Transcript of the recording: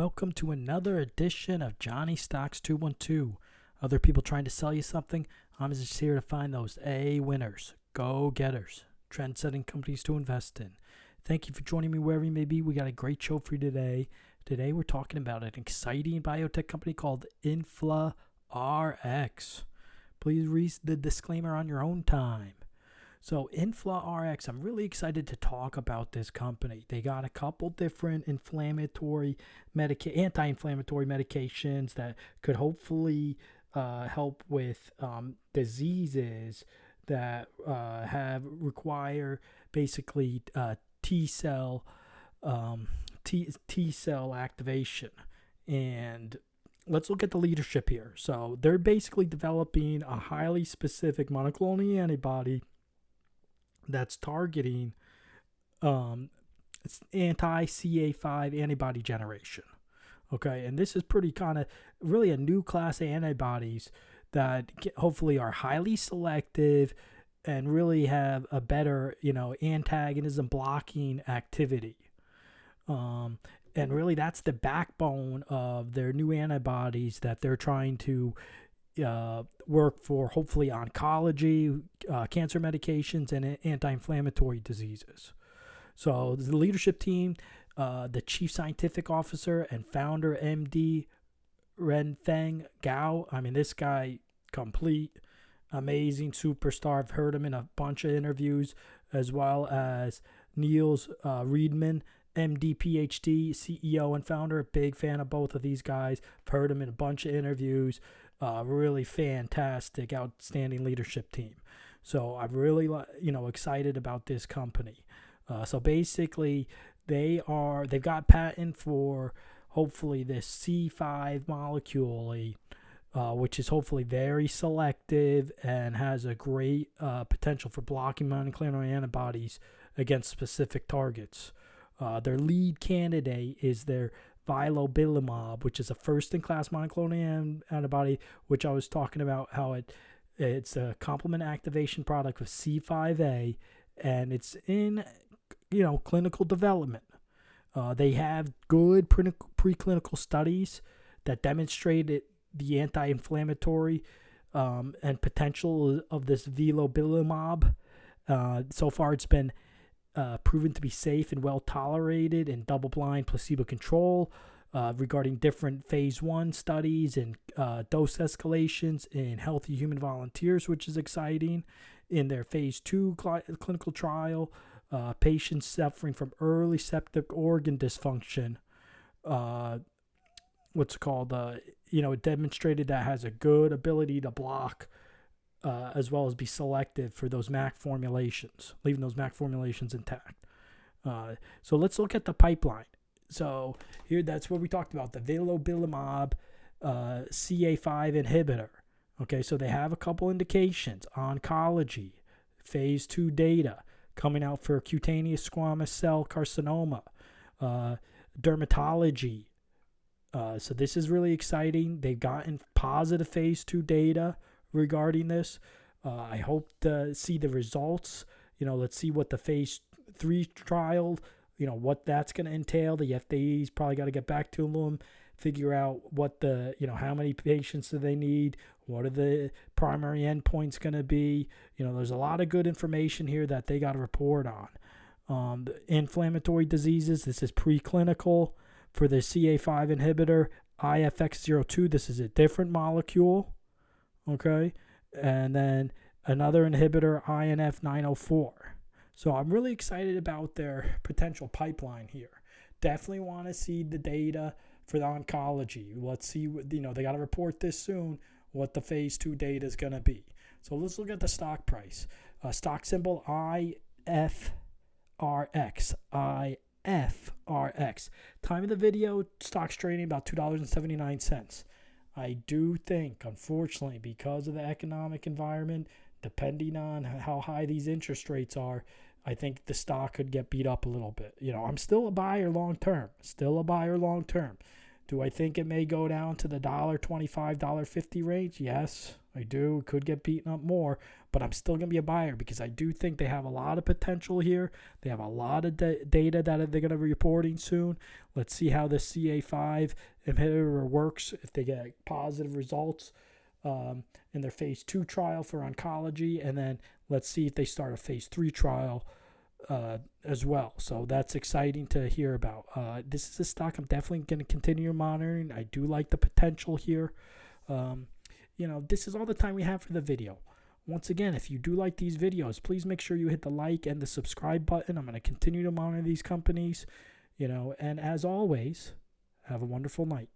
Welcome to another edition of Johnny Stocks 212. Other people trying to sell you something? I'm just here to find those A winners, go-getters, trend-setting companies to invest in. Thank you for joining me wherever you may be. We got a great show for you today. Today we're talking about an exciting biotech company called Inflarx. Please read the disclaimer on your own time. So Inflarx, I'm really excited to talk about this company. They got a couple different anti-inflammatory medications that could hopefully help with diseases that require basically T cell activation. And let's look at the leadership here. So they're basically developing a highly specific monoclonal antibody that's targeting anti-CA5 antibody generation. Okay, and this is pretty kind of really a new class of antibodies that hopefully are highly selective and really have a better, antagonism blocking activity. And really that's the backbone of their new antibodies that they're trying to work for, hopefully oncology, cancer medications, and anti-inflammatory diseases. So the leadership team, the chief scientific officer and founder, MD Renfeng Gao. I mean, this guy, complete, amazing superstar. I've heard him in a bunch of interviews, as well as Niels Riedman, MD, PhD, CEO and founder. Big fan of both of these guys. I've heard him in a bunch of interviews. Really fantastic, outstanding leadership team. So I'm really, excited about this company. So basically, they've got patent for hopefully this C5 molecule, which is hopefully very selective and has a great potential for blocking monoclonal antibodies against specific targets. Their lead candidate is their vilobelimab, which is a first-in-class monoclonal antibody, which I was talking about how it's a complement activation product with C5a, and it's in clinical development. They have good preclinical studies that demonstrated the anti-inflammatory and potential of this vilobelimab. So far, it's been proven to be safe and well tolerated in double-blind placebo control regarding different phase 1 studies and dose escalations in healthy human volunteers, which is exciting. In their phase 2 clinical trial, patients suffering from early septic organ dysfunction, it demonstrated that has a good ability to block as well as be selective for those MAC formulations, leaving those MAC formulations intact. So let's look at the pipeline. So here, that's what we talked about, the vilobelimab CA5 inhibitor. Okay, so they have a couple indications: oncology, phase 2 data coming out for cutaneous squamous cell carcinoma, dermatology. So this is really exciting. They've gotten positive phase 2 data regarding this. I hope to see the results. Let's see what the phase 3 trial, what that's going to entail. The FDA's probably got to get back to them, figure out what how many patients do they need, what are the primary endpoints going to be. There's a lot of good information here that they got to report on. The inflammatory diseases, this is preclinical for the CA5 inhibitor, IFRX This is a different molecule. Okay, and then another inhibitor, INF904. So I'm really excited about their potential pipeline here. Definitely want to see the data for the oncology. Let's see what, they got to report this soon, what the phase 2 data is going to be. So let's look at the stock price. Stock symbol IFRX. Time of the video, stock's trading about $2.79. I do think, unfortunately, because of the economic environment, depending on how high these interest rates are, I think the stock could get beat up a little bit. I'm still a buyer long term. Do I think it may go down to the $1.25, $1.50 range? Yes, I do. It could get beaten up more, but I'm still going to be a buyer because I do think they have a lot of potential here. They have a lot of data that they're going to be reporting soon. Let's see how the CA5 inhibitor works, if they get positive results in their phase 2 trial for oncology, and then let's see if they start a phase 3 trial as well. So that's exciting to hear about. This is a stock I'm definitely going to continue monitoring. I do like the potential here. This is all the time we have for the video. Once again, if you do like these videos, please make sure you hit the like and the subscribe button. I'm going to continue to monitor these companies, and as always, have a wonderful night.